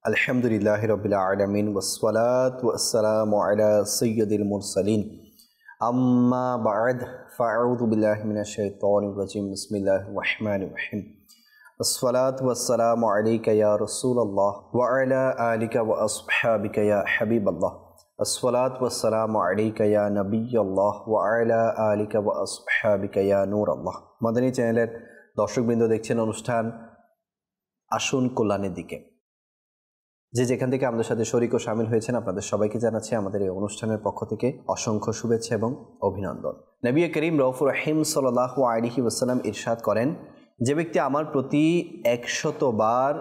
আলহামদুলিল্লাহি রাব্বিল আলামিন ওয়াসসালাতু ওয়াসসালামু আলা সাইয়্যিদিল মুরসালিন আম্মা বা'দ ফাআউযু বিল্লাহি মিনাশ শাইতানির রাজিম বিসমিল্লাহির রহমানির রহিম আসসালাতু ওয়াসসালামু আলাইকা ইয়া রাসূলুল্লাহ ওয়া আলা আলিকা ওয়া আসহাবিকা ইয়া হাবিবাল্লাহ আসসালাতু ওয়াসসালামু আলাইকা ইয়া নবিয়্যাল্লাহ ওয়া আলা আলিকা ওয়া আসহাবিকা ইয়া নূরাল্লাহ। মাদানী চ্যানেলের দর্শকবৃন্দ, দেখছেন অনুষ্ঠান আসুন কল্যাণের দিকে। যে যেখান থেকে আমাদের সাথে শরীক ও শামিল হয়েছেন, আপনাদের সবাইকে জানাচ্ছি আমাদের এই অনুষ্ঠানের পক্ষ থেকে অসংখ্য শুভেচ্ছা এবং অভিনন্দন। নবী করিম রউফুর রহিম সাল্লাল্লাহু আলাইহি ওয়াসাল্লাম ইরশাদ করেন, যে ব্যক্তি আমার প্রতি 100 বার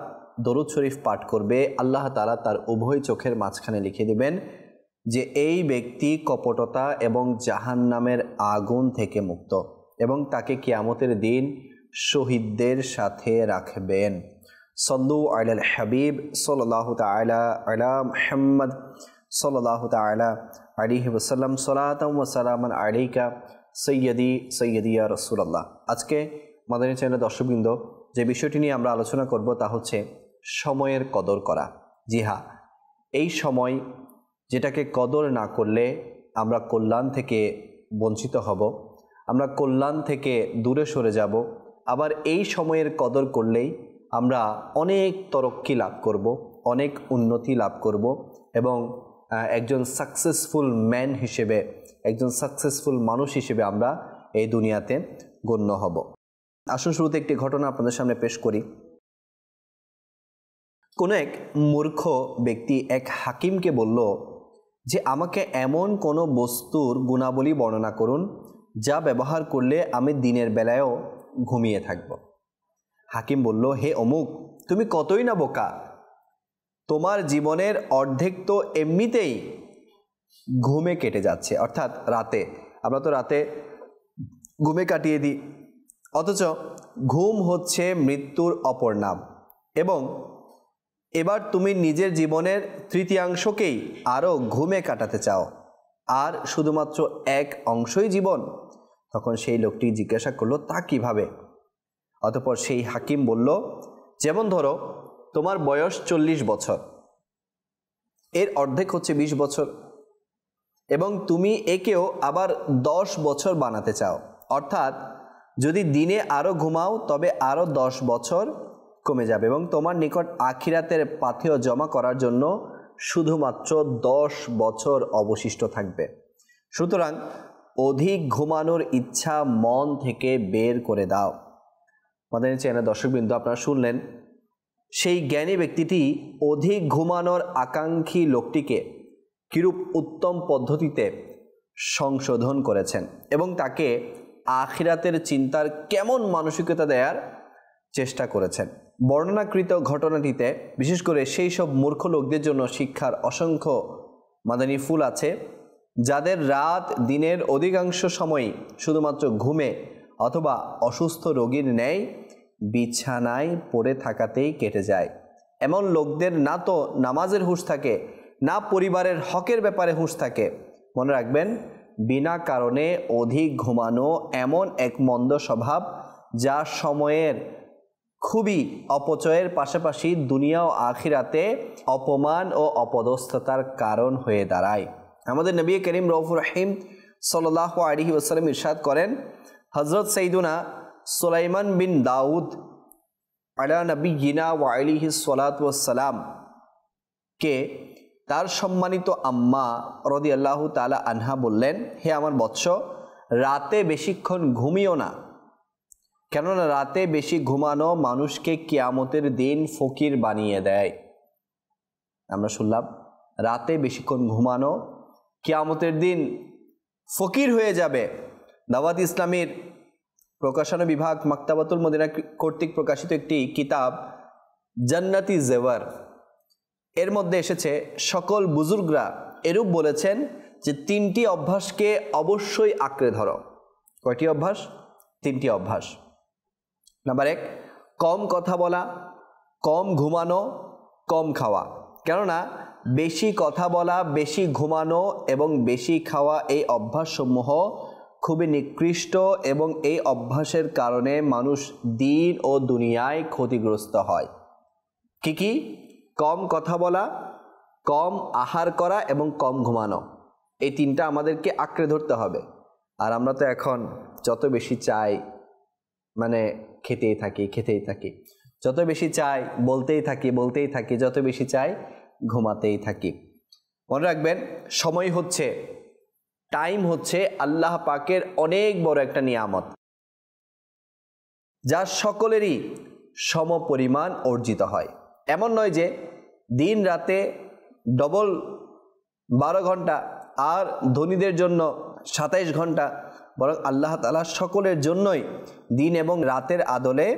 দরুদ শরীফ পাঠ করবে, আল্লাহ তাআলা তার উভয় চোখের মাঝখানে লিখে দেবেন যে এই ব্যক্তি কপটতা এবং জাহান্নামের আগুন থেকে মুক্ত, এবং তাকে কিয়ামতের দিন শহীদদের সাথে রাখবেন। সল্লু আলাল হাবিব সাল্লাল্লাহু তাআলা আলা মুহাম্মদ সাল্লাল্লাহু তাআলা আলাইহি ওয়াসাল্লাম সালাতাম ওয়া সালামান আলাইকা সাইয়্যিদি ইয়া রাসূলুল্লাহ। আজকে মাদানী চ্যানেলের দর্শকবৃন্দ, যে বিষয়টি নিয়ে আমরা আলোচনা করব তা হচ্ছে সময়ের কদর করা। জি হ্যাঁ, এই সময় যেটাকে কদর না করলে আমরা কল্যাণ থেকে বঞ্চিত হব, আমরা কল্যাণ থেকে দূরে সরে যাব। আবার এই সময়ের কদর করলেই আমরা অনেক তরক্কি লাভ করব, অনেক উন্নতি লাভ করব এবং একজন সাকসেসফুল ম্যান হিসেবে, একজন সাকসেসফুল মানুষ হিসেবে আমরা এই দুনিয়াতে গণ্য হব। আসুন শুরুতে একটি ঘটনা আপনাদের সামনে পেশ করি। কোনো এক মূর্খ ব্যক্তি এক হাকিমকে বলল যে আমাকে এমন কোনো বস্তুর গুণাবলী বর্ণনা করুন যা ব্যবহার করলে আমি দিনের বেলায়ও ঘুমিয়ে থাকব। হাকিম বলল, হে অমুক, তুমি কতই না বোকা, তোমার জীবনের অর্ধেক তো এমনিতেই ঘুমে কেটে যাচ্ছে, অর্থাৎ রাতে। আমরা তো রাতে ঘুমে কাটিয়ে দিই, অথচ ঘুম হচ্ছে মৃত্যুর অপর নাম। এবং এবার তুমি নিজের জীবনের তৃতীয়াংশকেই আরও ঘুমে কাটাতে চাও, আর শুধুমাত্র এক অংশই জীবন। তখন সেই লোকটি জিজ্ঞাসা করলো, তা কিভাবে? অতঃপর সেই হাকিম বলল, যেমন ধরো তোমার বয়স 40 বছর, এর অর্ধেক হচ্ছে 20 বছর, এবং তুমি একেও আবার 10 বছর বানাতে চাও, অর্থাৎ যদি দিনে আরও ঘুমাও তবে আরও 10 বছর কমে যাবে, এবং তোমার নিকট আখিরাতের পাথেয় জমা করার জন্য শুধুমাত্র 10 বছর অবশিষ্ট থাকবে। সুতরাং অধিক ঘুমানোর ইচ্ছা মন থেকে বের করে দাও। মাদানী চ্যানেলের দর্শকবৃন্দ, আপনারা শুনলেন সেই জ্ঞানী ব্যক্তিটি অধিক ঘুমানোর আকাঙ্ক্ষী লোকটিকে কিরূপ উত্তম পদ্ধতিতে সংশোধন করেছেন এবং তাকে আখিরাতের চিন্তার কেমন মানসিকতা দেওয়ার চেষ্টা করেছেন। বর্ণনাকৃত ঘটনাটিতে বিশেষ করে সেই সব মূর্খ লোকদের জন্য শিক্ষার অসংখ্য মাদানী ফুল আছে, যাদের রাত দিনের অধিকাংশ সময়ই শুধুমাত্র ঘুমে অথবা অসুস্থ রোগীর ন্যায় বিছানায় পড়ে থাকাতেই কেটে যায়। এমন লোকদের না তো নামাজের হুঁশ থাকে, না পরিবারের হকের ব্যাপারে হুঁশ থাকে। মনে রাখবেন, বিনা কারণে অধিক ঘুমানো এমন এক মন্দ স্বভাব যা সময়ের খুবই অপচয়ের পাশাপাশি দুনিয়া ও আখিরাতে অপমান ও অপদস্থতার কারণ হয়ে দাঁড়ায়। আমাদের নবী করিম রউফুর রহিম সাল্লাল্লাহু আলাইহি ওয়াসাল্লাম ইরশাদ করেন, হযরত সাইয়্যিদুনা সুলাইমান বিন দাউদ আলা নবিয়িনা ওয়া আলাইহিস সালাতু ওয়াস সালাম কে তার সম্মানিত আম্মা রাদিয়াল্লাহু তাআলা আনহা বললেন, হে আমার বৎস, রাতে বেশিক্ষণ ঘুমিও না, কেননা রাতে বেশি ঘুমানো মানুষকে কিয়ামতের দিন ফকির বানিয়ে দেয়। আমরা শুনলাম, রাতে বেশিক্ষণ ঘুমানো কিয়ামতের দিন ফকির হয়ে যাবে। দাওয়াত ইসলামীর প্রকাশনা বিভাগ মাকতাবাতুল মদিনা কর্তৃক প্রকাশিত একটি কিতাব জান্নাতি জেওয়ার, এর মধ্যে এসেছে সকল বুজুর্গরা এরূপ বলেছেন যে 3টি অভ্যাসকে অবশ্যই আঁকড়ে ধরো। কয়টি অভ্যাস? 3টি অভ্যাস। নাম্বার 1, কম কথা বলা, কম ঘুমানো, কম খাওয়া। কেননা বেশি কথা বলা, বেশি ঘুমানো এবং বেশি খাওয়া এই অভ্যাসসমূহ খুবই নিকৃষ্ট, এবং এই অভ্যাসের কারণে মানুষ দিন ও দুনিয়ায় ক্ষতিগ্রস্ত হয়। কি? কম কথা বলা, কম আহার করা এবং কম ঘুমানো, এই তিনটা আমাদেরকে আঁকড়ে ধরতে হবে। আর আমরা তো এখন যত বেশি চাই মানে খেতেই থাকি, যত বেশি চাই বলতেই থাকি, যত বেশি চাই ঘুমাতেই থাকি। মনে রাখবেন, সময় হচ্ছে, টাইম হচ্ছে আল্লাহ পাকের অনেক বড় একটা নিয়ামত, যা সকলেরই সমপরিমাণ অর্জিত হয়। এমন নয় যে দিন রাতে ডবল 12 ঘন্টা আর ধনীদের জন্য 27 ঘন্টা, বরং আল্লাহ তাআলা সকলের জন্যই দিন এবং রাতের আদলে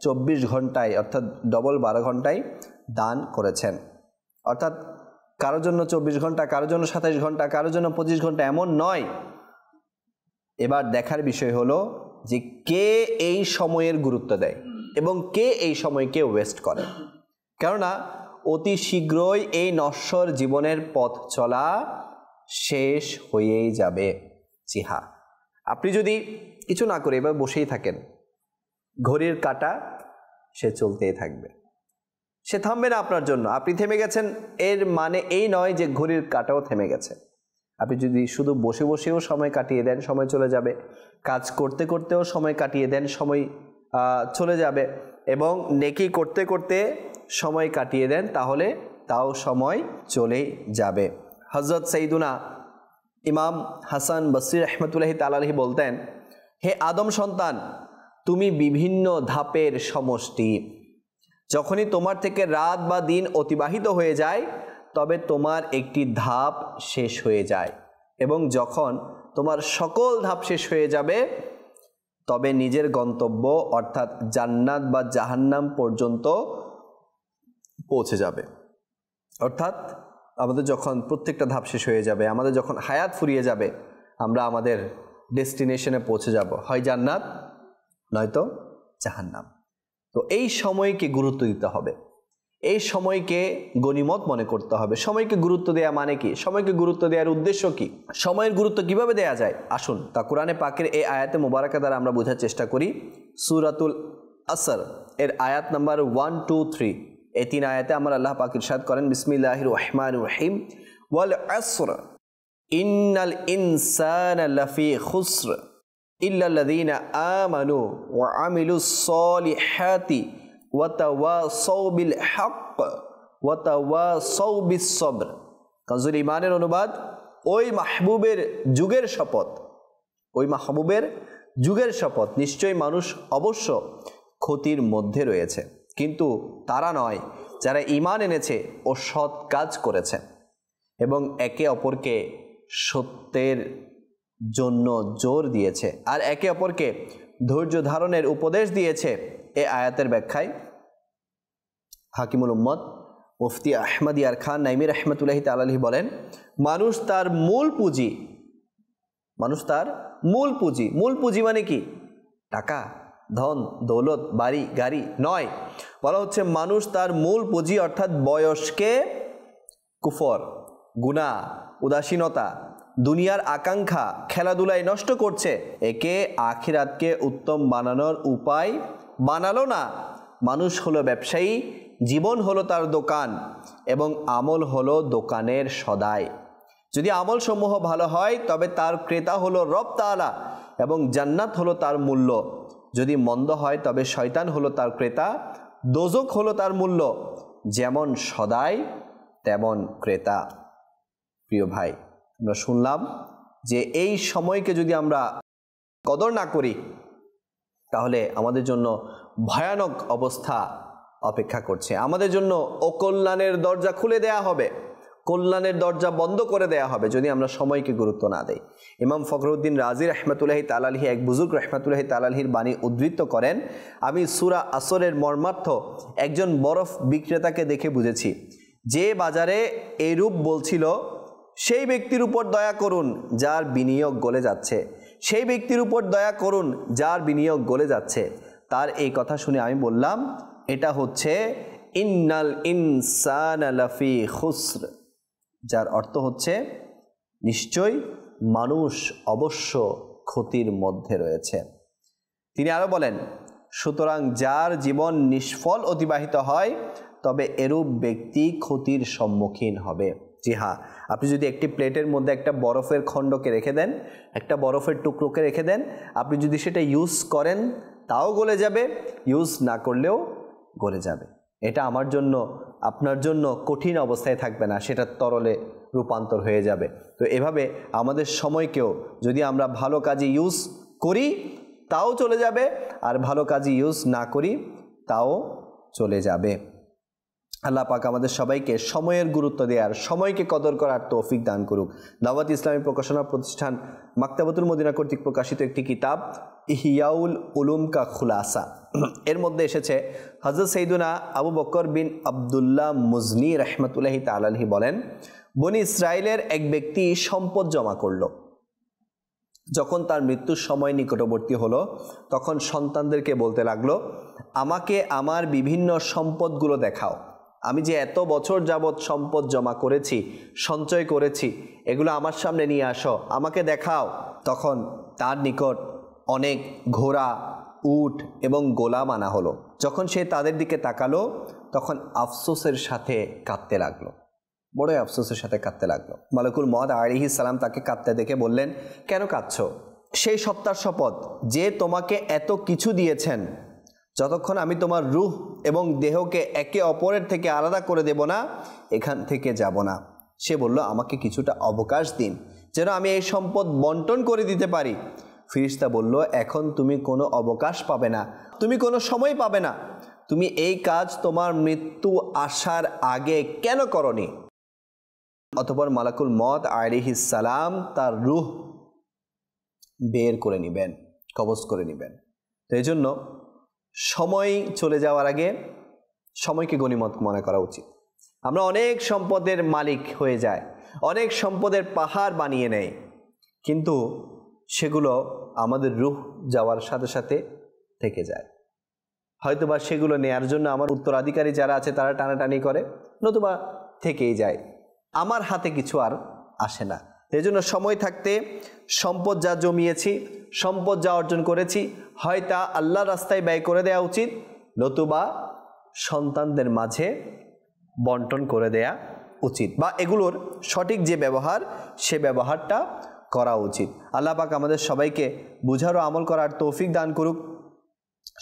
24 ঘন্টায় অর্থাৎ ডবল 12 ঘন্টায় দান করেছেন। অর্থাৎ কারোর জন্য 24 ঘন্টা, কারোর জন্য 27 ঘন্টা, কারোর জন্য 25 ঘন্টা, এমন নয়। এবার দেখার বিষয় হলো যে কে এই সময়ের গুরুত্ব দেয় এবং কে এই সময়কে ওয়েস্ট করে। কেননা অতি শীঘ্রই এই নশ্বর জীবনের পথ চলা শেষ হয়েই যাবে। জি হ্যাঁ, আপনি যদি কিছু না করে এবার বসেই থাকেন, ঘড়ির কাঁটা সে চলতেই থাকবে, সে থামবে না আপনার জন্য। আপনি থেমে গেছেন এর মানে এই নয় যে ঘড়ির কাঁটাও থেমে গেছে। আপনি যদি শুধু বসে বসেও সময় কাটিয়ে দেন, সময় চলে যাবে। কাজ করতে করতেও সময় কাটিয়ে দেন, সময় চলে যাবে। এবং নেকি করতে করতে সময় কাটিয়ে দেন, তাহলে তাও সময় চলেই যাবে। হযরত সাইয়্যিদুনা ইমাম হাসান বসরি রাহমাতুল্লাহি তাআলা আলাইহি বলতেন, হে আদম সন্তান, তুমি বিভিন্ন ধাপের সমষ্টি। যখনই তোমার থেকে রাত বা দিন অতিবাহিত হয়ে যায়, তবে তোমার একটি ধাপ শেষ হয়ে যায়, এবং যখন তোমার সকল ধাপ শেষ হয়ে যাবে, তবে নিজের গন্তব্য অর্থাৎ জান্নাত বা জাহান্নাম পর্যন্ত পৌঁছে যাবে। অর্থাৎ আমাদের যখন প্রত্যেকটা ধাপ শেষ হয়ে যাবে, আমাদের যখন হায়াত ফুরিয়ে যাবে, আমরা আমাদের ডেস্টিনেশনে পৌঁছে যাব, হয় জান্নাত নয়তো জাহান্নাম। তো এই সময়কে গুরুত্ব দিতে হবে, এই সময়কে গনিমত মনে করতে হবে। সময়কে গুরুত্ব দেয়া মানে কি? সময়কে গুরুত্ব দেওয়ার উদ্দেশ্য কি? সময়ের গুরুত্ব কিভাবে দেয়া যায়, আসুন তা কোরআনে পাকের এই আয়াতে মোবারকা দ্বারা আমরা বোঝার চেষ্টা করি। সূরাতুল আসর এর আয়াত নাম্বার 1, 2, 3, এই 3 আয়াতে আমার আল্লাহ পাক ইরশাদ করেন, বিসমিল্লাহির রহমানির রহিম, ওয়াল আসর ইন্নাল ইনসানা লাফি খুসর ইল্লাল্লাযীনা আমানু ওয়া আমিলুস সলিহাতি ওয়া তাওয়াসাউ বিল হক ওয়া তাওয়াসাউ বিস সবর। কাজুল ইমানের অনুবাদ, ওই মাহবুবের যুগের শপথ, ওই মাহবুবের যুগের শপথ, নিশ্চয়ই মানুষ অবশ্য ক্ষতির মধ্যে রয়েছে, কিন্তু তারা নয় যারা ঈমান এনেছে ও সৎ কাজ করেছে এবং একে অপরকে সত্যের জন্য জোর দিয়েছে আর একে অপরকে ধৈর্য ধারণের উপদেশ দিয়েছে। এই আয়াতের ব্যাখ্যায় হাকিমুল উম্মত মুফতি আহমদ ইয়ার খান নাইমি রাহমাতুল্লাহি তাআলা আলাইহি বলেন, মানুষ তার মূল পুঁজি, মূল পুঁজি মানে কি? টাকা, ধন, দৌলত, বাড়ি, গাড়ি নয়। বলা হচ্ছে মানুষ তার মূল পুঁজি অর্থাৎ বয়সকে কুফর, গুনাহ, উদাসীনতা, দুনিয়ার আকাঙ্ক্ষা, খেলাধুলায় নষ্ট করছে। একে আখিরাতকে উত্তম বানানোর উপায় বানালো না। মানুষ হলো ব্যবসায়ী, জীবন হলো তার দোকান এবং আমল হলো দোকানের সদাই। যদি আমল সমূহ ভালো হয় তবে তার ক্রেতা হলো রব তাআলা এবং জান্নাত হলো তার মূল্য। যদি মন্দ হয় তবে শয়তান হলো তার ক্রেতা, দোজখ হলো তার মূল্য। যেমন সদাই তেমন ক্রেতা। প্রিয় ভাই, আমরা শুনলাম যে এই সময়কে যদি আমরা কদর না করি তাহলে আমাদের জন্য ভয়ানক অবস্থা অপেক্ষা করছে। আমাদের জন্য অকল্যাণের দরজা খুলে দেয়া হবে, কল্যাণের দরজা বন্ধ করে দেয়া হবে যদি আমরা সময়কে গুরুত্ব না দেই। ইমাম ফখরুদ্দিন রাজি রাহমাতুল্লাহি তাআলা আলাইহি এক বুজুর্গ রাহমাতুল্লাহি তাআলা আলাইহির বাণী উদ্ধৃত করেন, আমি সূরা আসরের মর্মার্থ একজন বরফ বিক্রেতাকে দেখে বুঝেছি। যে বাজারে এইরূপ বলছিল, সেই ব্যক্তির উপর দয়া করুন যার বিনিয়োগ গলে যাচ্ছে, সেই ব্যক্তির উপর দয়া করুন যার বিনিয়োগ গলে যাচ্ছে। তার এই কথা শুনে আমি বললাম, এটা হচ্ছে ইন্নাল ইনসানা লাফি খুসর, যার অর্থ হচ্ছে নিশ্চয় মানুষ অবশ্য ক্ষতির মধ্যে রয়েছে। তিনি আরো বলেন, সুতরাং যার জীবন নিষ্ফল অতিবাহিত হয় তবে এরূপ ব্যক্তি ক্ষতির সম্মুখীন হবে। জি হ্যাঁ, আপনি যদি একটি প্লেটের মধ্যে একটা বরফের খণ্ডকে রেখে দেন, একটা বরফের টুকরোকে রেখে দেন, আপনি যদি সেটা ইউজ করেন তাও গলে যাবে, ইউজ না করলেও গলে যাবে। এটা আমার জন্য আপনার জন্য কঠিন অবস্থায় থাকবে না, সেটা তরলে রূপান্তর হয়ে যাবে। তো এভাবে আমাদের সময়কেও যদি আমরা ভালো কাজে ইউজ করি তাও চলে যাবে, আর ভালো কাজে ইউজ না করি তাও চলে যাবে। আল্লাহ পাক আমাদের সবাইকে সময়ের গুরুত্ব দেওয়ার, সময়কে কদর করার তৌফিক দান করুক। দাওয়াত ইসলামী প্রকাশনা প্রতিষ্ঠান মাকতাবাতুল মদিনা কর্তৃক প্রকাশিত একটি কিতাব ইহইয়াউল উলুম কা খুলাসা, এর মধ্যে এসেছে হযরত সৈয়দুনা আবু বকর বিন আবদুল্লাহ মুজনি রাহমাতুল্লাহি তাআলা আলাইহি বলেন, বনি ইসরাইলের এক ব্যক্তি সম্পদ জমা করল। যখন তার মৃত্যুর সময় নিকটবর্তী হলো তখন সন্তানদেরকে বলতে লাগলো, আমাকে আমার বিভিন্ন সম্পদগুলো দেখাও, আমি যে এত বছর যাবৎ সম্পদ জমা করেছি, সঞ্চয় করেছি, এগুলো আমার সামনে নিয়ে আসো, আমাকে দেখাও। তখন তার নিকট অনেক ঘোড়া, উট এবং গোলাম আনা হলো। যখন সে তাদের দিকে তাকালো তখন আফসোসের সাথে কাঁদতে লাগলো, বড় আফসোসের সাথে কাঁদতে লাগলো। মালাকুল মউত আলাইহিস সালাম তাকে কাঁদতে দেখে বললেন, কেন কাঁদছো? সেই সত্তার শপথ যে তোমাকে এত কিছু দিয়েছেন, যতক্ষণ আমি তোমার রূহ এবং দেহকে একে অপরের থেকে আলাদা করে দেব না, এখান থেকে যাব না। সে বলল, আমাকে কিছুটা অবকাশ দিন যেন আমি এই সম্পদ বন্টন করে দিতে পারি। ফিরিস্তা বলল, এখন তুমি কোনো অবকাশ পাবে না, তুমি কোনো সময় পাবে না। তুমি এই কাজ তোমার মৃত্যু আসার আগে কেন করনি? অতঃপর মালাকুল মউত আলাইহিস সালাম তার রূহ বের করে নেবেন, কবজ করে নেবেন। তো এই জন্য সময় চলে যাওয়ার আগে সময়কে গনিমত মনে করা উচিত। আমরা অনেক সম্পদের মালিক হয়ে যায়, অনেক সম্পদের পাহাড় বানিয়ে নেয়, কিন্তু সেগুলো আমাদের রূহ যাওয়ার সাথে সাথে থেকে যায়। হয়তোবা সেগুলো নেয়ার জন্য আমার উত্তরাধিকারী যারা আছে তারা টানাটানি করে, নতুবা থেকেই যায়, আমার হাতে কিছু আর আসে না। এই জন্য সময় থাকতে সম্পদ যা জমিয়েছি, সম্পদ যা অর্জন করেছি, হয় তা আল্লাহর রাস্তায় ব্যয় করে দেওয়া উচিত, নতুবা সন্তানদের মাঝে বন্টন করে দেয়া উচিত, বা এগুলোর সঠিক যে ব্যবহার সে ব্যবহারটা করা উচিত। আল্লাহ পাক আমাদের সবাইকে বুঝার ও আমল করার তৌফিক দান করুক।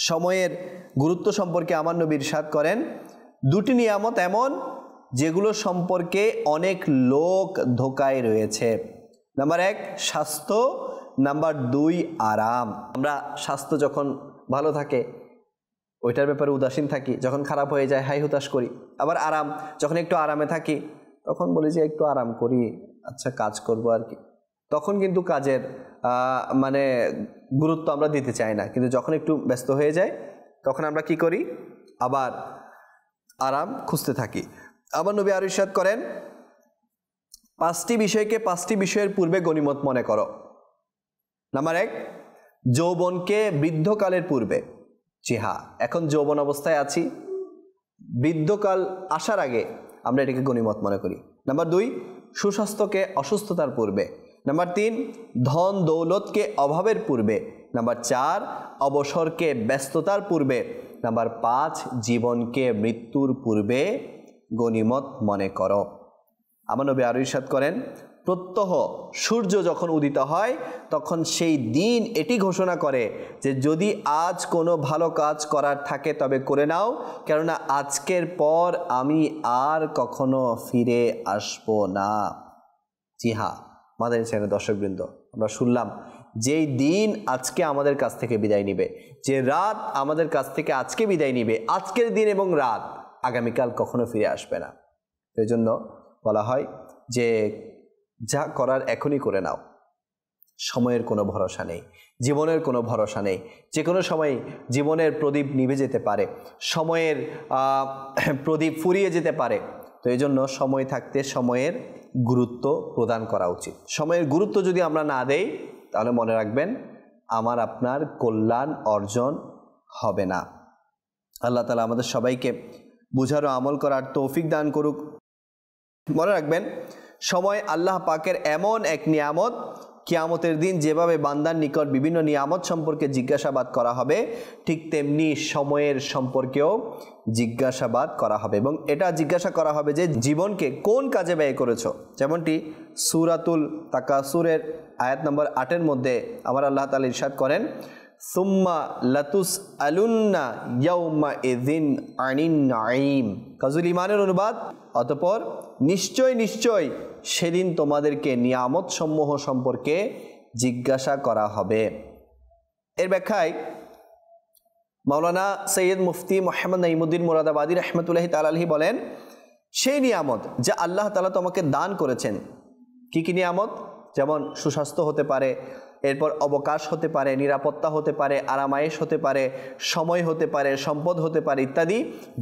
সময়ের গুরুত্ব সম্পর্কে আমার নবী ইরশাদ করেন, দুটি নিয়ামত এমন যেগুলো সম্পর্কে অনেক লোক ধোকায় রয়েছে। নাম্বার 1 স্বাস্থ্য, নাম্বার 2 আরাম। আমরা স্বাস্থ্য যখন ভালো থাকে ওইটার ব্যাপারে উদাসীন থাকি, যখন খারাপ হয়ে যায় হাই হুতাশ করি। আবার আরাম, যখন একটু আরামে থাকি তখন বলি যে একটু আরাম করি, আচ্ছা কাজ করব আর কি, তখন কিন্তু কাজের মানে গুরুত্ব আমরা দিতে চাই না। কিন্তু যখন একটু ব্যস্ত হয়ে যায় তখন আমরা কি করি, আবার আরাম খুঁজতে থাকি। আবার নবী আরো ইরশাদ করেন, 5টি বিষয়কে 5টি বিষয়ের পূর্বে গনিমত মনে করো। নাম্বার 1 যৌবনকে বৃদ্ধকালের পূর্বে। জি হ্যাঁ, এখন যৌবন অবস্থায় আছি, বৃদ্ধকাল আসার আগে আমরা এটাকে গনিমত মনে করি। নাম্বার 2 সুস্বাস্থ্যকে অসুস্থতার পূর্বে। নাম্বার 3 ধন দৌলতকে অভাবের পূর্বে। নাম্বার 4 অবসরকে ব্যস্ততার পূর্বে। নাম্বার 5 জীবনকে মৃত্যুর পূর্বে গনিমত মনে করো। আমার নবী আরো ইরশাদ করেন, প্রত্যহ সূর্য যখন উদিত হয় তখন সেই দিন এটি ঘোষণা করে যে যদি আজ কোনো ভালো কাজ করার থাকে তবে করে নাও, কেননা আজকের পর আমি আর কখনো ফিরে আসব না। জি হ্যাঁ মাদানী চ্যানেলের দর্শকবৃন্দ, আমরা শুনলাম যেই দিন আজকে আমাদের কাছ থেকে বিদায় নিবে, যে রাত আমাদের কাছ থেকে আজকে বিদায় নিবে, আজকের দিন এবং রাত আগামীকাল কখনো ফিরে আসবে না। এই জন্য বলা হয় যে যা করার এখনই করে নাও, সময়ের কোনো ভরসা নেই, জীবনের কোনো ভরসা নেই, যে কোনো সময় জীবনের প্রদীপ নিভে যেতে পারে, সময়ের প্রদীপ ফুরিয়ে যেতে পারে। তো এই জন্য সময় থাকতে সময়ের গুরুত্ব প্রদান করা উচিত। সময়ের গুরুত্ব যদি আমরা না দেই তাহলে মনে রাখবেন আমার আপনার কল্যাণ অর্জন হবে না। আল্লাহ তাআলা আমাদের সবাইকে বুঝার ও আমল করার তৌফিক দান করুক। মনে রাখবেন সময় আল্লাহ পাকের এমন এক নিয়ামত কিয়ামতের দিন যেভাবে বান্দার নিকট বিভিন্ন নিয়ামত সম্পর্কে জিজ্ঞাসাবাদ করা হবে, ঠিক তেমনি সময়ের সম্পর্কেও জিজ্ঞাসাবাদ করা হবে এবং এটা জিজ্ঞাসা করা হবে যে জীবনকে কোন কাজে ব্যয় করেছো। যেমনটি সূরাতুল তাকাসুরের আয়াত নম্বর 8-এর মধ্যে আমার আল্লাহ তাআলা ইরশাদ করেন, সুম্মা লাতুসআলুন্না ইয়াউমাইযিন আনিন নাঈম। কাজুল ইমানের অনুবাদ, অতঃপর নিশ্চয় সেদিন তোমাদেরকে নিয়ামত সমূহ সম্পর্কে জিজ্ঞাসা করা হবে। এর ব্যাখ্যায় মাওলানা সৈয়দ মুফতি মুহাম্মদ নাঈমুদ্দিন মুরাদাবাদী রাহমাতুল্লাহি তাআলা আলাইহি বলেন, সেই নিয়ামত যা আল্লাহ তাআলা তোমাকে দান করেছেন। কি কি নিয়ামত? যেমন সুস্বাস্থ্য হতে পারে, এরপর অবকাশ হতে পারে, নিরাপত্তা হতে পারে, আরামায়েশ হতে পারে, সময় হতে পারে, সম্পদ হতে পারে ইত্যাদি,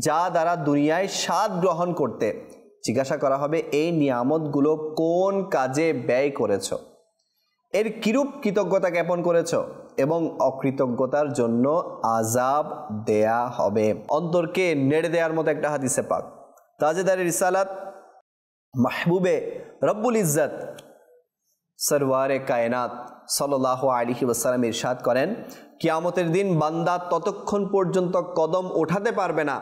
যা দ্বারা দুনিয়ায় স্বাদ গ্রহণ করতে জিজ্ঞাসা করা হবে এই নিয়ামতগুলো কোন কাজে ব্যয় করেছ, এর কিরূপ কৃতজ্ঞতা জ্ঞাপন করেছ, এবং অকৃতজ্ঞতার জন্য আযাব দেয়া হবে। অন্তরকে নেড়ে দেওয়ার মতো একটা হাদিসে পাক। তাজেদারে রিসালাত মাহবুবে রব্বুল ইজ্জত সরওয়ারে কায়নাত সাল্লাল্লাহু আলাইহি ওয়াসাল্লাম ইরশাদ করেন, কিয়ামতের দিন বান্দা ততক্ষণ পর্যন্ত কদম ওঠাতে পারবে না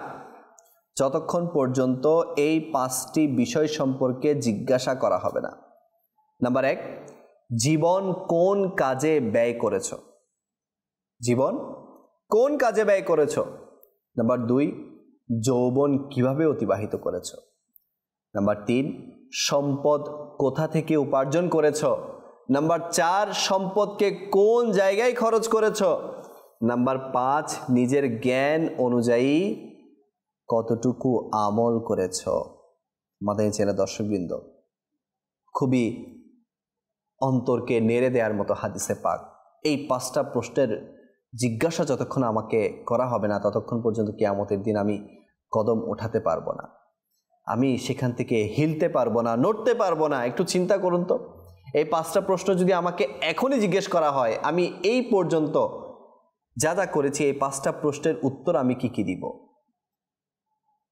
যতক্ষণ পর্যন্ত এই 5টি বিষয় সম্পর্কে জিজ্ঞাসা করা হবে না। নাম্বার 1, জীবন কোন কাজে ব্যয় করেছ? জীবন কোন কাজে ব্যয় করেছ? নাম্বার 2, যৌবন কিভাবে অতিবাহিত করেছ? নাম্বার 3, সম্পদ কোথা থেকে উপার্জন করেছ? নাম্বার 4, সম্পদকে কোন জায়গায় খরচ করেছ? নাম্বার 5, নিজের জ্ঞান অনুযায়ী কতটুকু আমল করেছ? মাদানী চ্যানেল দর্শকবৃন্দ, খুবই অন্তরকে নেড়ে দেওয়ার মতো হাদিসে পাক। এই 5টা প্রশ্নের জিজ্ঞাসা যতক্ষণ আমাকে করা হবে না ততক্ষণ পর্যন্ত কিয়ামতের দিন আমি কদম ওঠাতে পারবো না, আমি সেখান থেকে হিলতে পারবো না, নড়তে পারবো না। একটু চিন্তা করুন তো, এই 5টা প্রশ্ন যদি আমাকে এখনই জিজ্ঞেস করা হয়, আমি এই পর্যন্ত যা যা করেছি এই 5টা প্রশ্নের উত্তর আমি কি দিব?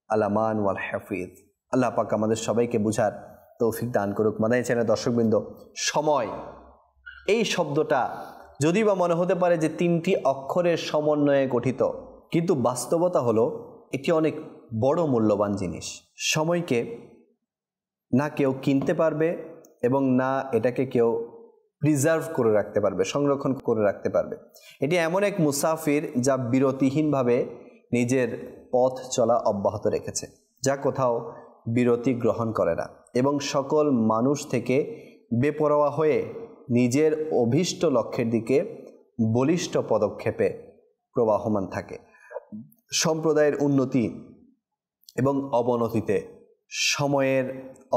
আলামান ওয়াল হাফিজ। আল্লাহ পাক আমাদের সবাইকে বুঝার তৌফিক দান করুক। মাদানী চ্যানেল দর্শকবৃন্দ, সময় এই শব্দটা যদি বা মনে হতে পারে যে 3টি অক্ষরের সমন্বয়ে গঠিত, কিন্তু বাস্তবতা হলো এটি অনেক বড় মূল্যবান জিনিস। সময়কে না কেউ কিনতে পারবে এবং না এটাকে কেউ প্রিজার্ভ করে রাখতে পারবে, সংরক্ষণ করে রাখতে পারবে। এটি এমন এক মুসাফির যা বিরতিহীনভাবে নিজের পথ চলা অব্যাহত রেখেছে, যা কোথাও বিরতি গ্রহণ করে না এবং সকল মানুষ থেকে বেপরোয়া হয়ে নিজের অভীষ্ট লক্ষ্যের দিকে বলিষ্ঠ পদক্ষেপে প্রবাহমান থাকে। সম্প্রদায়ের উন্নতি এবং অবনতিতে সময়ের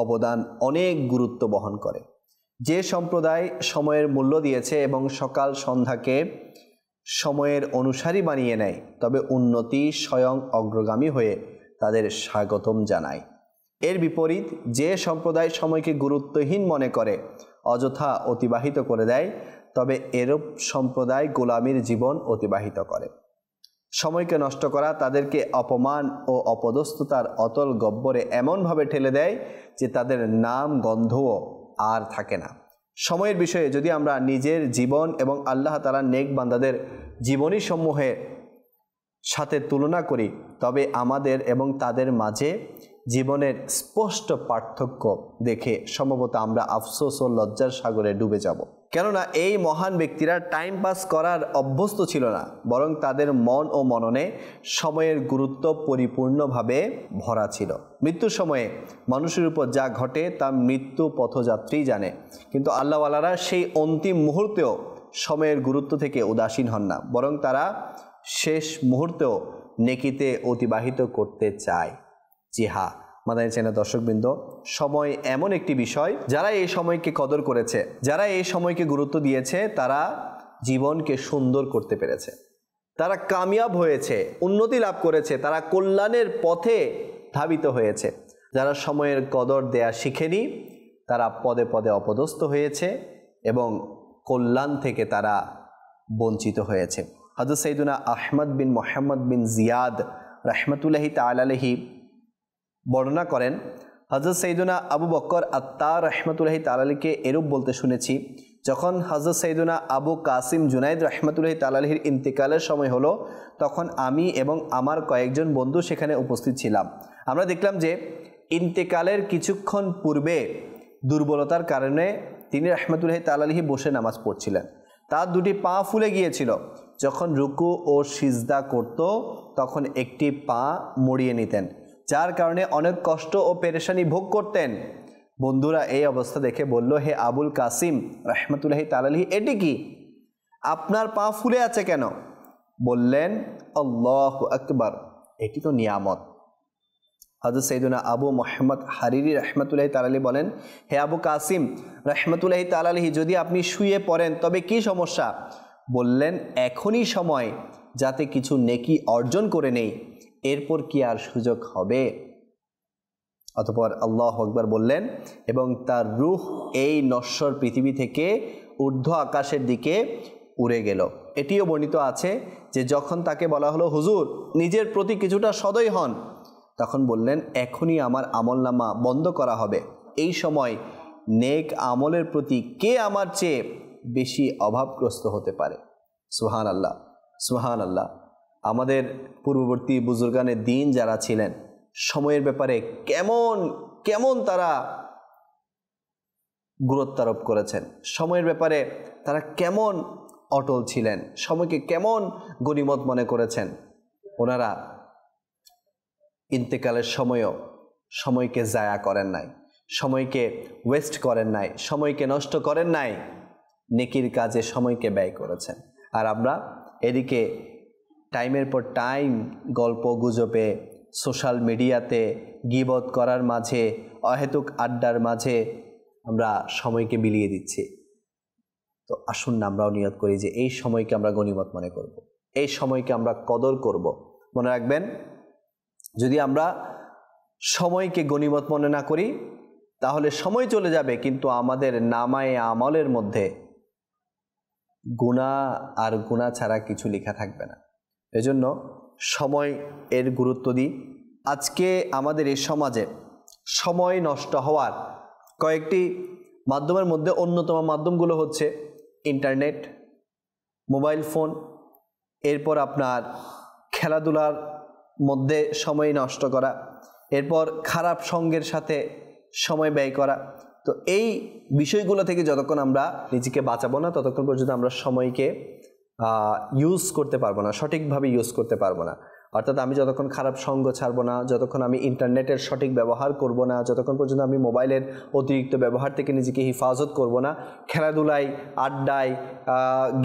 অবদান অনেক গুরুত্ব বহন করে। যে সম্প্রদায় সময়ের মূল্য দিয়েছে এবং সকাল সন্ধ্যাকে সময়ের অনুসারী বানিয়ে নেয়, তবে উন্নতি স্বয়ং অগ্রগামী হয়ে তাদের স্বাগতম জানায়। এর বিপরীত যে সম্প্রদায় সময়কে গুরুত্বহীন মনে করে অযথা অতিবাহিত করে দেয়, তবে এরূপ সম্প্রদায় গোলামীর জীবন অতিবাহিত করে। সময়কে নষ্ট করা তাদেরকে অপমান ও অপদস্থতার অতল গহ্বরে এমনভাবে ঠেলে দেয় যে তাদের নাম গন্ধও আর থাকে না। সময়ের বিষয়ে যদি আমরা নিজের জীবন এবং আল্লাহ তাআলার নেক বান্দাদের জীবনী সমূহের সাথে তুলনা করি, তবে আমাদের এবং তাদের মাঝে জীবনের স্পষ্ট পার্থক্য দেখে সম্ভবত আমরা আফসোস ও লজ্জার সাগরে ডুবে যাব। কেননা এই মহান ব্যক্তিরা টাইম পাস করার অভ্যস্ত ছিল না, বরং তাদের মন ও মননে সময়ের গুরুত্ব পরিপূর্ণভাবে ভরা ছিল। মৃত্যুর সময়ে মানুষের উপর যা ঘটে তা মৃত্যু পথযাত্রী জানে, কিন্তু আল্লাহওয়ালারা সেই অন্তিম মুহূর্তেও সময়ের গুরুত্ব থেকে উদাসীন হন না, বরং তারা শেষ মুহূর্তেও নেকিতে অতিবাহিত করতে চায়। জি হ্যাঁ মাদানী চ্যানেল দর্শকবৃন্দ, সময় এমন একটি বিষয়, যারা এই সময়কে কদর করেছে, যারা এই সময়কে গুরুত্ব দিয়েছে, তারা জীবনকে সুন্দর করতে পেরেছে, তারা কামিয়াব হয়েছে, উন্নতি লাভ করেছে, তারা কল্যাণের পথে ধাবিত হয়েছে। যারা সময়ের কদর দেয়া শিখেনি, তারা পদে পদে অপদস্থ হয়েছে এবং কল্যাণ থেকে তারা বঞ্চিত হয়েছে। হযরত সাইয়্যিদুনা আহমদ বিন মুহাম্মদ বিন জিয়াদ রাহমাতুল্লাহি তাআলা আলাইহি বর্ণনা করেন, হযরত সাইয়্যিদুনা আবু বকর আত্তার রাহমাতুল্লাহি তাআলা আলাইহিকে এরূপ বলতে শুনেছি, যখন হযরত সাইয়েদুনা আবু কাসিম জুনাইদ রাহমাতুল্লাহি তাআলা আলাইহির ইন্তেকালের সময় হলো, তখন আমি এবং আমার কয়েকজন বন্ধু সেখানে উপস্থিত ছিলাম। আমরা দেখলাম যে ইন্তেকালের কিছুক্ষণ পূর্বে দুর্বলতার কারণে তিনি রাহমাতুল্লাহি তাআলা আলাইহি বসে নামাজ পড়ছিলেন। তার দুটি পা ফুলে গিয়েছিল। যখন রুকু ও সিজদা করত তখন একটি পা মুড়িয়ে নিতেন, যার কারণে অনেক কষ্ট ও পেরেশানি ভোগ করতেন। বন্ধুরা এই অবস্থা দেখে বলল, হে আবুল কাসিম রাহমাতুল্লাহি তাআলা আলাইহি, এটি কি? আপনার পা ফুলে আছে কেন? বললেন, আল্লাহু আকবার, এটি তো নিয়ামত। হযরত সাইয়েদুনা আবু মুহাম্মদ হারিরি রাহমাতুল্লাহি তাআলা আলাইহি বলেন, হে আবু কাসিম রাহমাতুল্লাহি তাআলা আলাইহি, যদি আপনি শুয়ে পড়েন তবে কি সমস্যা? বললেন, এখনই সময় যাতে কিছু নেকি অর্জন করে নেই, এরপর কি আর সুযোগ হবে? অতঃপর আল্লাহু আকবার বললেন এবং তার রূহ এই নশ্বর পৃথিবী থেকে ঊর্ধ্ব আকাশের দিকে উড়ে গেল। এটিও বর্ণিত আছে যে যখন তাকে বলা হলো, হুজুর নিজের প্রতি কিছুটা সদয় হন, তখন বললেন, এখনই আমার আমলনামা বন্ধ করা হবে। এই সময় নেক আমলের প্রতি কে আমার চেয়ে বেশি অভাবগ্রস্ত হতে পারে? সুবহানাল্লাহ, সুবহানাল্লাহ। আমাদের পূর্ববর্তী বুজুর্গানে দিন যারা ছিলেন, সময়ের ব্যাপারে কেমন কেমন তারা গুরুত্ব আরোপ করেছেন, সময়ের ব্যাপারে তারা কেমন অটল ছিলেন, সময়কে কেমন গনিমত মনে করেছেন। ওনারা ইন্তেকালের সময়ও সময়কে জায়া করেন নাই, সময়কে ওয়েস্ট করেন নাই, সময়কে নষ্ট করেন নাই, নেকির কাজে সময়কে ব্যয় করেছেন। আর আমরা এদিকে টাইমের পর টাইম গল্প গুজবে, সোশ্যাল মিডিয়াতে, গীবত করার মাঝে, অহেতুক আড্ডার মাঝে আমরা সময়কে বিলিয়ে দিচ্ছি। তো আসুন না আমরাও নিয়ত করি যে এই সময়কে আমরা গনিমত মনে করব, এই সময়কে আমরা কদর করব। মনে রাখবেন, যদি আমরা সময়কে গনিমত মনে না করি তাহলে সময় চলে যাবে, কিন্তু আমাদের নামায়ে আমলের মধ্যে গুনাহ আর গুনাহ ছাড়া কিছু লেখা থাকবে না। এজন্য সময় এর গুরুত্ব দিই। আজকে আমাদের এই সমাজে সময় নষ্ট হওয়ার কয়েকটি মাধ্যমের মধ্যে অন্যতম মাধ্যমগুলো হচ্ছে ইন্টারনেট, মোবাইল ফোন, এরপর আপনার খেলাধুলার মধ্যে সময় নষ্ট করা, এরপর খারাপ সঙ্গের সাথে সময় ব্যয় করা। তো এই বিষয়গুলো থেকে যতক্ষণ আমরা নিজেকে বাঁচাবো না ততক্ষণ পর্যন্ত আমরা সময়কে ইউজ করতে পারবো না, সঠিকভাবে ইউজ করতে পারবো না। অর্থাৎ আমি যতক্ষণ খারাপ সঙ্গ ছাড়বো না, যতক্ষণ আমি ইন্টারনেটের সঠিক ব্যবহার করব না, যতক্ষণ পর্যন্ত আমি মোবাইলের অতিরিক্ত ব্যবহার থেকে নিজেকে হেফাজত করব না, খেলাধুলায়, আড্ডায়,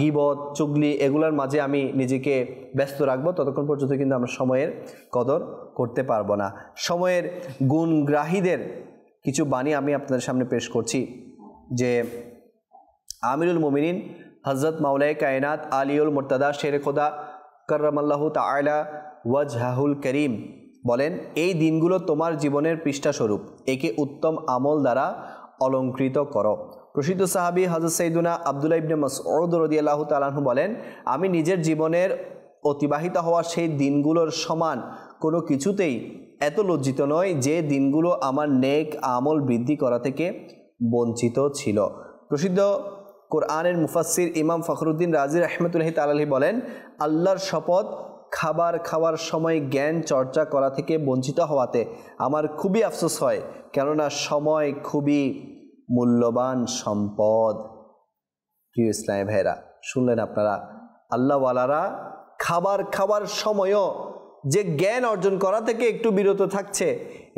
গীবত, চুগলি এগুলোর মাঝে আমি নিজেকে ব্যস্ত রাখবো, ততক্ষণ পর্যন্ত কিন্তু আমরা সময়ের কদর করতে পারবো না। সময়ের গুণগ্রাহীদের কিছু বাণী আমি আপনাদের সামনে পেশ করছি। যে আমিরুল মুমিনিন হযরত মাওলায়ে কায়নাত আলিউল মুর্তদা শেরে খোদা কাররামাল্লাহু তাআলা ওয়াজহাহুল করিম বলেন, এই দিনগুলো তোমার জীবনের পৃষ্ঠাস্বরূপ, একে উত্তম আমল দ্বারা অলঙ্কৃত করো। প্রসিদ্ধ সাহাবী হযরত সাইয়েদুনা আব্দুল্লাহ ইবনে মাসউদ রাদিয়াল্লাহু তাআলা আনহু বলেন, আমি নিজের জীবনের অতিবাহিত হওয়া সেই দিনগুলোর সমান কোনো কিছুতেই এত লজ্জিত নয় যে দিনগুলো আমার নেক আমল বৃদ্ধি করা থেকে বঞ্চিত ছিল। প্রসিদ্ধ কোরআনের মুফাসসির ইমাম ফখরুদ্দিন রাজি রাহমাতুল্লাহি তাআলা আলাইহি বলেন, আল্লাহর শপথ, খাবার খাওয়ার সময় জ্ঞান চর্চা করা থেকে বঞ্চিত হওয়াতে আমার খুবই আফসোস হয়, কেননা সময় খুবই মূল্যবান সম্পদ। প্রিয় ইসলামী ভাইরা, শুনলেন আপনারা, আল্লাহওয়ালারা খাবার খাওয়ার সময়ও যে জ্ঞান অর্জন করা থেকে একটু বিরত থাকছে,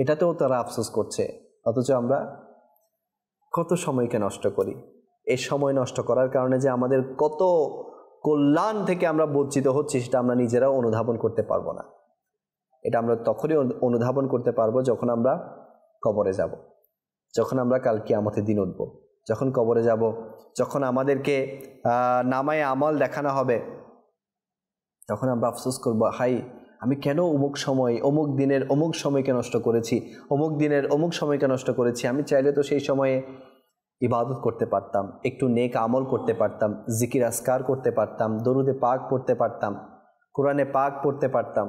এটাতেও তারা আফসোস করছে। অথচ আমরা কত সময়কে নষ্ট করি। এই সময় নষ্ট করার কারণে যে আমাদের কত কল্যাণ থেকে আমরা বঞ্চিত হচ্ছি সেটা আমরা নিজেরাও অনুধাবন করতে পারবো না। এটা আমরা তখনই অনুধাবন করতে পারবো যখন আমরা কবরে যাব, যখন আমরা কাল কিয়ামতের দিন উঠব, যখন কবরে যাব, যখন আমাদেরকে নামায়ে আমল দেখানো হবে, তখন আমরা আফসোস করবো, হাই আমি কেন অমুক সময়, অমুক দিনের অমুক সময়কে নষ্ট করেছি, অমুক দিনের অমুক সময়কে নষ্ট করেছি। আমি চাইলে তো সেই সময়ে ইবাদত করতে পারতাম, একটু নেক আমল করতে পারতাম, জিকির আসকার করতে পারতাম, দরুদে পাক পড়তে পারতাম, কোরআনে পাক পড়তে পারতাম।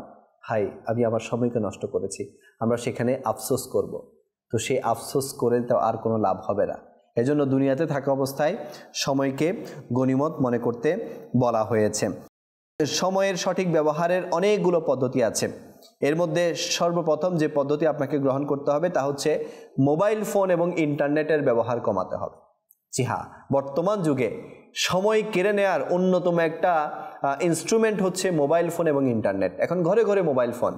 হাই আমি আমার সময়কে নষ্ট করেছি। আমরা সেখানে আফসোস করব। তো সেই আফসোস করে তো আর কোনো লাভ হবে না। এজন্য দুনিয়াতে থাকা অবস্থায় সময়কে গনিমত মনে করতে বলা হয়েছে। সময়ের সঠিক ব্যবহারের অনেকগুলো পদ্ধতি আছে। এর মধ্যে সর্বপ্রথম যে পদ্ধতি আপনাকে গ্রহণ করতে হবে তা হচ্ছে মোবাইল ফোন এবং ইন্টারনেটের ব্যবহার কমাতে হবে। জি হ্যাঁ, বর্তমান যুগে সময় কেড়ে নেওয়ার অন্যতম একটা ইনস্ট্রুমেন্ট হচ্ছে মোবাইল ফোন এবং ইন্টারনেট। এখন ঘরে ঘরে মোবাইল ফোন,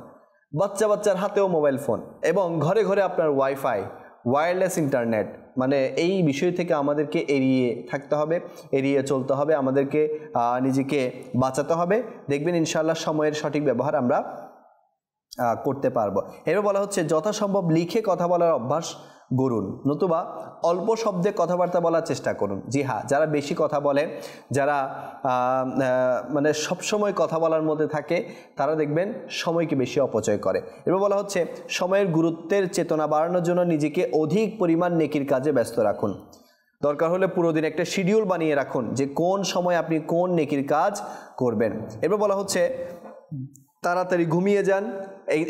বাচ্চার হাতেও মোবাইল ফোন, এবং ঘরে ঘরে আপনার ওয়াইফাই, ওয়্যারলেস ইন্টারনেট। মানে এই বিষয় থেকে আমাদেরকে এড়িয়ে থাকতে হবে, এড়িয়ে চলতে হবে, আমাদেরকে নিজেকে বাঁচাতে হবে। দেখবেন ইনশাআল্লাহ সময়ের সঠিক ব্যবহার আমরা করতে পারবো। এবার বলা হচ্ছে যথাসম্ভব লিখে কথা বলার অভ্যাস গড়ুন, নতুবা অল্প শব্দে কথাবার্তা বলার চেষ্টা করুন। জি হ্যাঁ, যারা বেশি কথা বলে, যারা মানে সবসময় কথা বলার মধ্যে থাকে, তারা দেখবেন সময়কে বেশি অপচয় করে। এবার বলা হচ্ছে সময়ের গুরুত্বের চেতনা বাড়ানোর জন্য নিজেকে অধিক পরিমাণ নেকির কাজে ব্যস্ত রাখুন। দরকার হলে পুরো দিন একটা শিডিউল বানিয়ে রাখুন যে কোন সময় আপনি কোন নেকির কাজ করবেন। এবার বলা হচ্ছে তাড়াতাড়ি ঘুমিয়ে যান,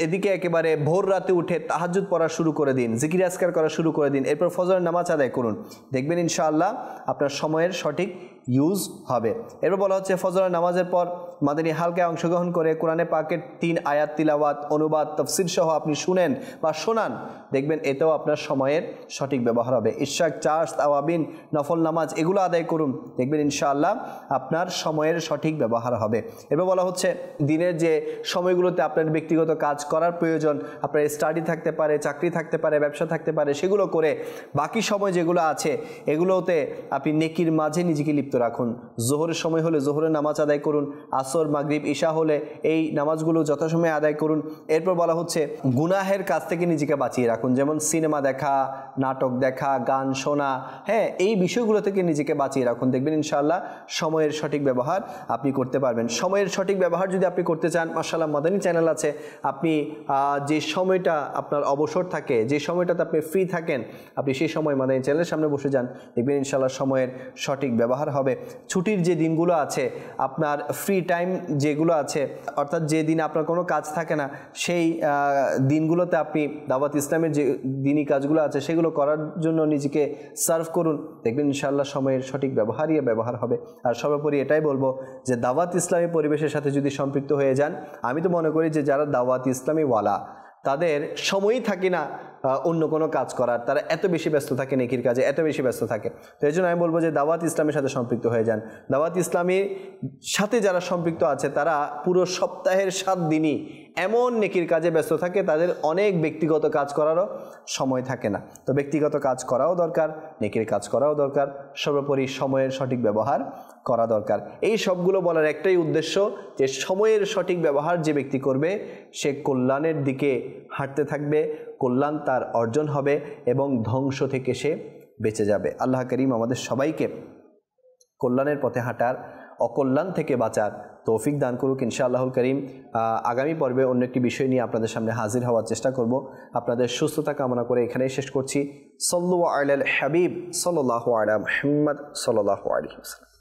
এদিকে একেবারে ভোর রাতে উঠে তাহাজ্জুদ পড়া শুরু করে দিন, জিকির আজকার করা শুরু করে দিন, এরপর ফজরের নামাজ আদায় করুন। দেখবেন ইনশাআল্লাহ আপনার সময়ের সঠিক ইউজ হবে। এরপর বলা হচ্ছে ফজরের নামাজের পর মাদানী হালকায় অংশগ্রহণ করে কোরআনে পাকের 3 আয়াত তিলাওয়াত, অনুবাদ, তাফসির সহ আপনি শুনেন বা শোনান, দেখবেন এতেও আপনার সময়ের সঠিক ব্যবহার হবে। ইশাক, চার্জ, তাওয়াবিন, নফল নামাজ এগুলো আদায় করুন, দেখবেন ইনশাআল্লাহ আপনার সময়ের সঠিক ব্যবহার হবে। এরপর বলা হচ্ছে দিনের যে সময়গুলোতে আপনার ব্যক্তিগত কাজ করার প্রয়োজন, আপনার স্টাডি থাকতে পারে, চাকরি থাকতে পারে, ব্যবসা থাকতে পারে, সেগুলো করে বাকি সময় যেগুলো আছে এগুলোতে আপনি নেকির মাঝে নিজেকে লিপ্ত রাখুন। জোহরের সময় হলে জোহরের নামাজ আদায় করুন, আসর, মাগরিব, ইশা হলে এই নামাজগুলো যথাসময়ে আদায় করুন। এরপর বলা হচ্ছে গুনাহের কাজ থেকে নিজেকে বাঁচিয়ে রাখুন, যেমন সিনেমা দেখা, নাটক দেখা, গান শোনা, হ্যাঁ এই বিষয়গুলো থেকে নিজেকে বাঁচিয়ে রাখুন। দেখবেন ইনশাআল্লাহ সময়ের সঠিক ব্যবহার আপনি করতে পারবেন। সময়ের সঠিক ব্যবহার যদি আপনি করতে চান, মাশাআল্লাহ মাদানী চ্যানেল আছে, আপনি যে সময়টা আপনার অবসর থাকে, যে সময়টাতে আপনি ফ্রি থাকেন, আপনি সেই সময় মাদানী চ্যানেলের সামনে বসে যান, দেখবেন ইনশাআল্লাহ সময়ের সঠিক ব্যবহার হবে। ছুটির যে দিনগুলো আছে, আপনার ফ্রি টাইম যেগুলো আছে, অর্থাৎ যে দিন আপনার কোনো কাজ থাকে না, সেই দিনগুলোতে আপনি দাওয়াত ইসলামের যে দিনই কাজগুলো আছে সেগুলো করার জন্য নিজেকে সার্ভ করুন, দেখবেন ইনশাআল্লাহ সময়ের সঠিক ব্যবহার হবে। আর সর্বোপরি এটাই বলবো যে দাওয়াত ইসলামী পরিবেশের সাথে যদি সম্পৃক্ত হয়ে যান, আমি তো মনে করি যে যারা দাওয়াত ইসলামী ওয়ালা তাদের সময়ই থাকে না অন্য কোনো কাজ করার, তারা এত বেশি ব্যস্ত থাকে নেকির কাজে, এত বেশি ব্যস্ত থাকে। তো এই জন্য আমি বলবো যে দাওয়াত ইসলামের সাথে সম্পৃক্ত হয়ে যান। দাওয়াত ইসলামীর সাথে যারা সম্পৃক্ত আছে তারা পুরো সপ্তাহের 7 দিনই এমন নেকির কাজে ব্যস্ত থাকে, তাদের অনেক ব্যক্তিগত কাজ করারও সময় থাকে না। তো ব্যক্তিগত কাজ করাও দরকার, নেকির কাজ করাও দরকার, সর্বোপরি সময়ের সঠিক ব্যবহার করা দরকার। এই সবগুলো বলার একটাই উদ্দেশ্য যে সময়ের সঠিক ব্যবহার যে ব্যক্তি করবে সে কল্যাণের দিকে হাঁটতে থাকবে, কল্যাণ তার অর্জন হবে এবং ধ্বংস থেকে সে বেঁচে যাবে। আল্লাহ করিম আমাদের সবাইকে কল্যাণের পথে হাঁটার, অকল্যাণ থেকে বাঁচার তৌফিক দান করুক ইনশাআল্লাহুল করিম। আগামী পর্বে অন্য একটি বিষয় নিয়ে আপনাদের সামনে হাজির হওয়ার চেষ্টা করব। আপনাদের সুস্থতা কামনা করে এখানেই শেষ করছি। সাল্লু আলাল হাবিব সাল্লাল্লাহু আলা মুহাম্মদ সাল্লাল্লাহু আলাইহি ওয়াসাল্লাম।